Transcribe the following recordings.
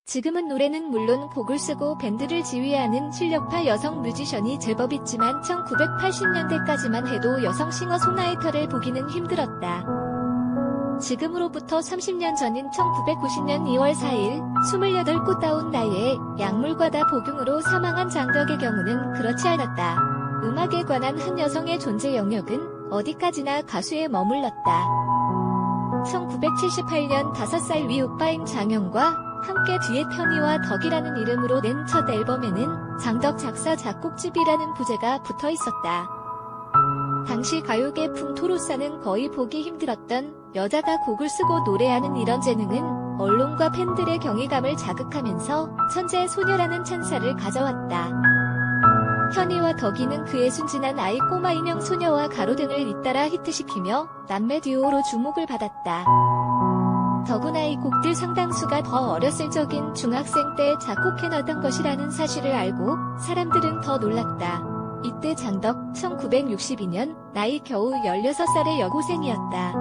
지금은 노래는 물론 곡을 쓰고 밴드를 지휘하는 실력파 여성 뮤지션이 제법 있지만 1980년대까지만 해도 여성 싱어송라이터를 보기는 힘들었다. 지금으로부터 30년 전인 1990년 2월 4일 28 꽃다운 나이에 약물과다 복용으로 사망한 장덕의 경우는 그렇지 않았다. 음악에 관한 한 여성의 존재 영역은 어디까지나 가수에 머물렀다. 1978년 5살 위 오빠인 장영과 함께 뒤에 편이와 덕이라는 이름으로 낸 첫 앨범에는 장덕 작사 작곡집이라는 부제가 붙어 있었다. 당시 가요계 풍토로서는 거의 보기 힘들었던 여자가 곡을 쓰고 노래하는 이런 재능은 언론과 팬들의 경이감을 자극하면서 천재 소녀라는 찬사를 가져왔다. 현이와 덕이는 그의 순진한 아이 꼬마 인형 소녀와 가로등을 잇따라 히트시키며 남매 듀오로 주목을 받았다. 더구나 이 곡들 상당수가 더 어렸을 적인 중학생 때 작곡해놨던 것이라는 사실을 알고 사람들은 더 놀랐다. 이때 장덕 1962년 나이 겨우 16살의 여고생이었다.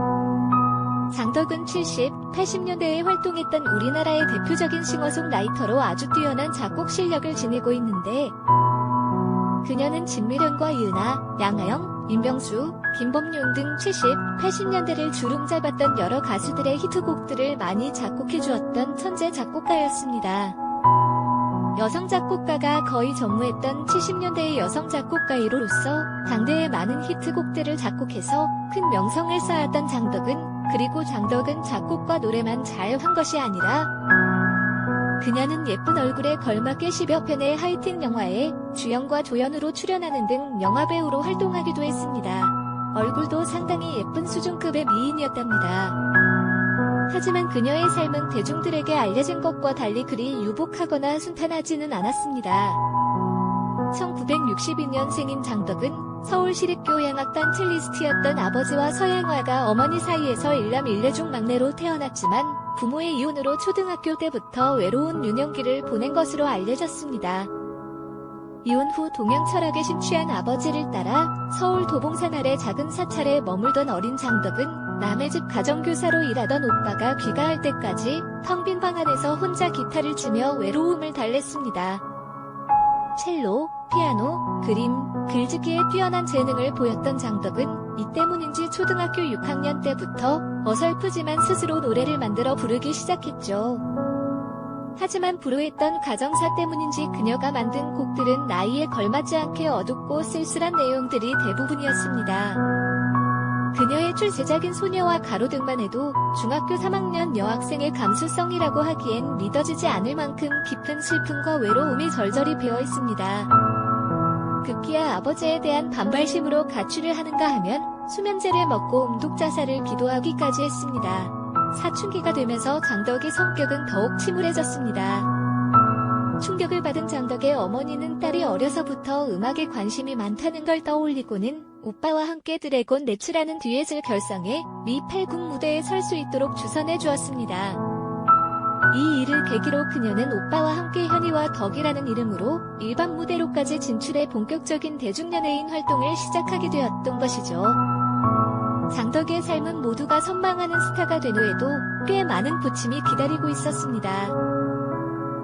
장덕은 70, 80년대에 활동했던 우리나라의 대표적인 싱어송라이터로 아주 뛰어난 작곡 실력을 지니고 있는데 그녀는 진미령과 이은하, 양아영, 임병수, 김범용 등 70, 80년대를 주름잡았던 여러 가수들의 히트곡들을 많이 작곡해주었던 천재 작곡가였습니다. 여성 작곡가가 거의 전무했던 70년대의 여성 작곡가 1호로서 당대의 많은 히트곡들을 작곡해서 큰 명성을 쌓았던 장덕은 그리고 장덕은 작곡과 노래만 잘한 것이 아니라 그녀는 예쁜 얼굴에 걸맞게 10여 편의 하이틴 영화에 주연과 조연으로 출연하는 등 영화배우로 활동하기도 했습니다. 얼굴도 상당히 예쁜 수준급의 미인이었답니다. 하지만 그녀의 삶은 대중들에게 알려진 것과 달리 그리 유복하거나 순탄하지는 않았습니다. 1962년생인 장덕은 서울시립교 양악단 첼리스트였던 아버지와 서양화가 어머니 사이에서 일남 일녀중 막내로 태어났지만 부모의 이혼으로 초등학교 때부터 외로운 유년기를 보낸 것으로 알려졌습니다. 이혼 후 동양 철학에 심취한 아버지를 따라 서울 도봉산 아래 작은 사찰에 머물던 어린 장덕은 남의 집 가정교사로 일하던 오빠가 귀가할 때까지 텅 빈 방 안에서 혼자 기타를 치며 외로움을 달랬습니다. 첼로, 피아노, 그림, 글짓기에 뛰어난 재능을 보였던 장덕은 이 때문인지 초등학교 6학년 때부터 어설프지만 스스로 노래를 만들어 부르기 시작했죠. 하지만 불우했던 가정사 때문인지 그녀가 만든 곡들은 나이에 걸맞지 않게 어둡고 쓸쓸한 내용들이 대부분이었습니다. 그녀의 출세작인 소녀와 가로등만 해도 중학교 3학년 여학생의 감수성이라고 하기엔 믿어지지 않을 만큼 깊은 슬픔과 외로움이 절절히 배어 있습니다. 급기야 아버지에 대한 반발심으로 가출을 하는가 하면 수면제를 먹고 음독자살을 기도하기까지 했습니다. 사춘기가 되면서 장덕의 성격은 더욱 침울해졌습니다. 충격을 받은 장덕의 어머니는 딸이 어려서부터 음악에 관심이 많다는 걸 떠올리고는 오빠와 함께 드래곤 네츠라는 듀엣을 결성해 미 8국 무대에 설 수 있도록 주선해 주었습니다. 이 일을 계기로 그녀는 오빠와 함께 현이와 덕이라는 이름으로 일반 무대로까지 진출해 본격적인 대중연예인 활동을 시작하게 되었던 것이죠. 장덕의 삶은 모두가 선망하는 스타가 된 후에도 꽤 많은 부침이 기다리고 있었습니다.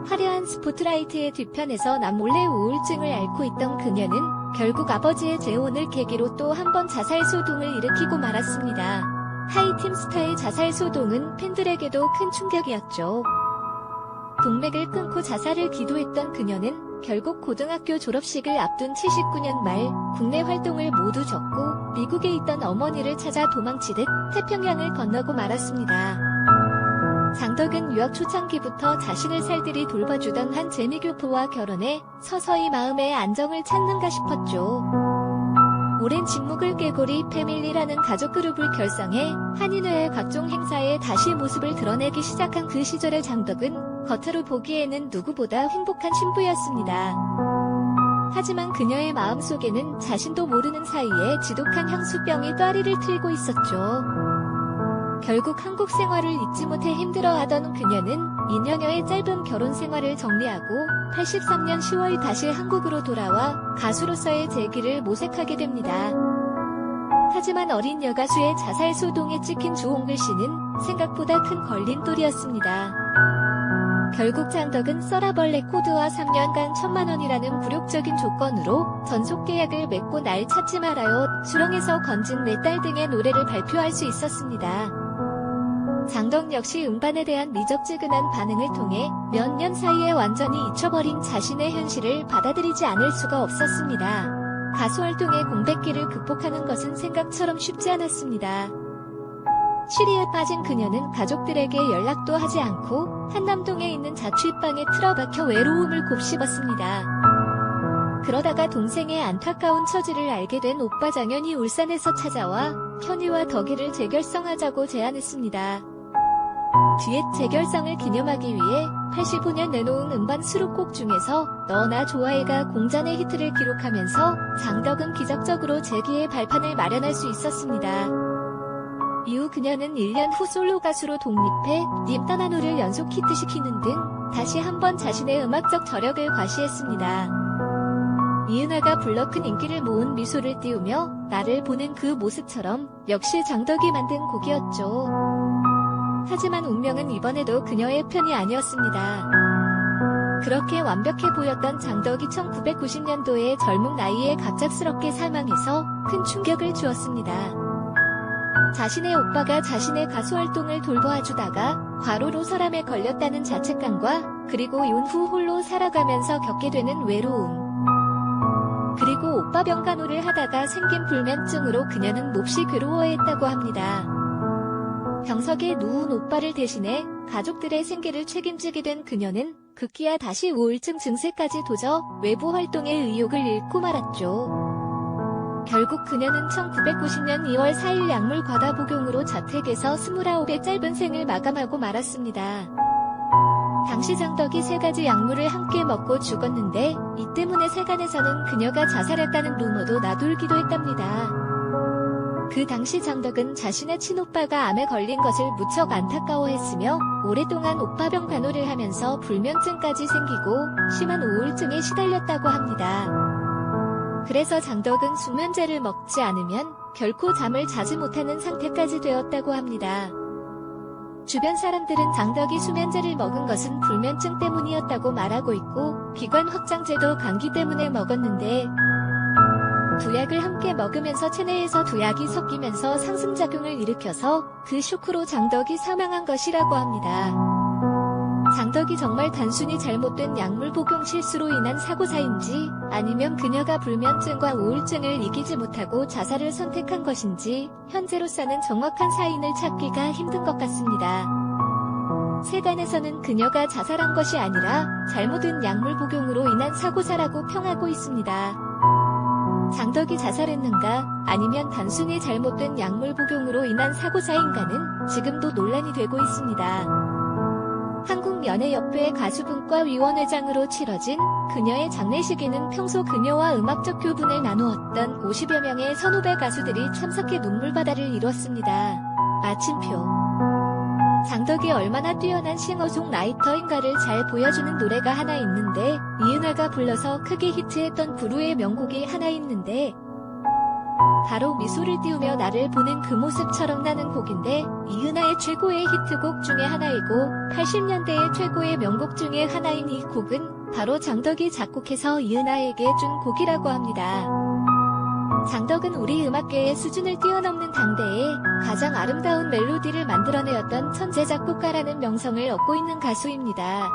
화려한 스포트라이트의 뒤편에서 남몰래 우울증을 앓고 있던 그녀는 결국 아버지의 재혼을 계기로 또 한 번 자살소동을 일으키고 말았습니다. 하이틴 스타의 자살소동은 팬들에게도 큰 충격이었죠. 동맥을 끊고 자살을 기도했던 그녀는 결국 고등학교 졸업식을 앞둔 79년 말 국내 활동을 모두 접고 미국에 있던 어머니를 찾아 도망치듯 태평양을 건너고 말았습니다. 장덕은 유학 초창기부터 자신을 살들이 돌봐주던 한 재미교포와 결혼해 서서히 마음의 안정을 찾는가 싶었죠. 오랜 침묵을 깨고 리 패밀리라는 가족 그룹을 결성해 한인회의 각종 행사에 다시 모습을 드러내기 시작한 그 시절의 장덕은 겉으로 보기에는 누구보다 행복한 신부였습니다. 하지만 그녀의 마음속에는 자신도 모르는 사이에 지독한 향수병이 또아리를 틀고 있었죠. 결국 한국 생활을 잊지 못해 힘들어하던 그녀는 2년여의 짧은 결혼 생활을 정리하고 83년 10월 다시 한국으로 돌아와 가수로서의 재기를 모색하게 됩니다. 하지만 어린 여가수의 자살소동에 찍힌 조홍글 씨는 생각보다 큰 걸림돌이었습니다. 결국 장덕은 서라벌 레코드와 3년간 1,000만원이라는 굴욕적인 조건으로 전속 계약을 맺고 날 찾지 말아요, 수렁에서 건진 내 딸 등의 노래를 발표할 수 있었습니다. 장덕 역시 음반에 대한 미적지근한 반응을 통해 몇 년 사이에 완전히 잊혀버린 자신의 현실을 받아들이지 않을 수가 없었습니다. 가수 활동의 공백기를 극복하는 것은 생각처럼 쉽지 않았습니다. 시리에 빠진 그녀는 가족들에게 연락도 하지 않고 한남동에 있는 자취방에 틀어박혀 외로움을 곱씹었습니다. 그러다가 동생의 안타까운 처지를 알게 된 오빠 장현이 울산에서 찾아와 현이와 덕이를 재결성하자고 제안했습니다. 듀엣 재결성을 기념하기 위해 85년 내놓은 음반 수록곡 중에서 너 나 좋아해가 공전의 히트를 기록하면서 장덕은 기적적으로 재기의 발판을 마련할 수 있었습니다. 이후 그녀는 1년 후 솔로 가수로 독립해 님 떠난 후를 연속 히트시키는 등 다시 한번 자신의 음악적 저력을 과시했습니다. 이은하가 불러 큰 인기를 모은 미소를 띄우며 나를 보는 그 모습처럼 역시 장덕이 만든 곡이었죠. 하지만 운명은 이번에도 그녀의 편이 아니었습니다. 그렇게 완벽해 보였던 장덕이 1990년도에 젊은 나이에 갑작스럽게 사망해서 큰 충격을 주었습니다. 자신의 오빠가 자신의 가수 활동을 돌보아주다가 과로로 설암에 걸렸다는 자책감과 그리고 이혼 후 홀로 살아가면서 겪게 되는 외로움, 그리고 오빠 병간호를 하다가 생긴 불면증으로 그녀는 몹시 괴로워했다고 합니다. 병석에 누운 오빠를 대신해 가족들의 생계를 책임지게 된 그녀는 급기야 다시 우울증 증세까지 도져 외부 활동의 의욕을 잃고 말았죠. 결국 그녀는 1990년 2월 4일 약물 과다 복용으로 자택에서 29의 짧은 생을 마감하고 말았습니다. 당시 장덕이 3가지 약물을 함께 먹고 죽었는데 이 때문에 세간에서는 그녀가 자살했다는 루머도 나돌기도 했답니다. 그 당시 장덕은 자신의 친오빠가 암에 걸린 것을 무척 안타까워했으며 오랫동안 오빠병 간호를 하면서 불면증까지 생기고 심한 우울증에 시달렸다고 합니다. 그래서 장덕은 수면제를 먹지 않으면 결코 잠을 자지 못하는 상태까지 되었다고 합니다. 주변 사람들은 장덕이 수면제를 먹은 것은 불면증 때문이었다고 말하고 있고 기관 확장제도 감기 때문에 먹었는데 두 약을 함께 먹으면서 체내에서 두 약이 섞이면서 상승작용을 일으켜서 그 쇼크로 장덕이 사망한 것이라고 합니다. 장덕이 정말 단순히 잘못된 약물 복용 실수로 인한 사고사인지 아니면 그녀가 불면증과 우울증을 이기지 못하고 자살을 선택한 것인지 현재로서는 정확한 사인을 찾기가 힘든 것 같습니다. 세간에서는 그녀가 자살한 것이 아니라 잘못된 약물 복용으로 인한 사고사라고 평하고 있습니다. 장덕이 자살했는가 아니면 단순히 잘못된 약물 복용으로 인한 사고사인가는 지금도 논란이 되고 있습니다. 한국연예협회 가수분과위원회장으로 치러진 그녀의 장례식에는 평소 그녀와 음악적 교분을 나누었던 50여 명의 선후배 가수들이 참석해 눈물바다를 이뤘습니다. 마침표. 장덕이 얼마나 뛰어난 싱어송라이터인가를 잘 보여주는 노래가 하나 있는데 이은하가 불러서 크게 히트했던 부르의 명곡이 하나 있는데 바로 미소를 띄우며 나를 보는 그 모습처럼 나는 곡인데 이은하의 최고의 히트곡 중에 하나이고 80년대의 최고의 명곡 중에 하나인 이 곡은 바로 장덕이 작곡해서 이은하에게 준 곡이라고 합니다. 장덕은 우리 음악계의 수준을 뛰어넘는 당대에 가장 아름다운 멜로디를 만들어내었던 천재 작곡가라는 명성을 얻고 있는 가수입니다.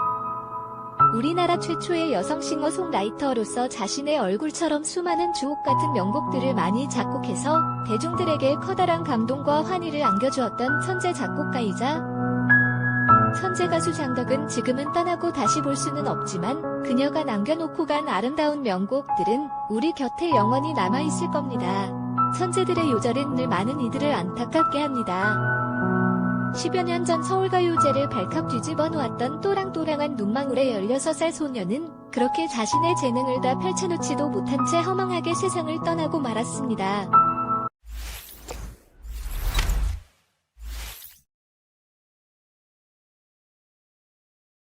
우리나라 최초의 여성 싱어송라이터로서 자신의 얼굴처럼 수많은 주옥같은 명곡들을 많이 작곡해서 대중들에게 커다란 감동과 환희를 안겨주었던 천재 작곡가이자 천재 가수 장덕은 지금은 떠나고 다시 볼 수는 없지만 그녀가 남겨놓고 간 아름다운 명곡들은 우리 곁에 영원히 남아있을 겁니다. 천재들의 요절은 늘 많은 이들을 안타깝게 합니다. 10여 년 전 서울가요제를 발칵 뒤집어 놓았던 또랑또랑한 눈망울의 16살 소녀는 그렇게 자신의 재능을 다 펼쳐놓지도 못한 채 허망하게 세상을 떠나고 말았습니다.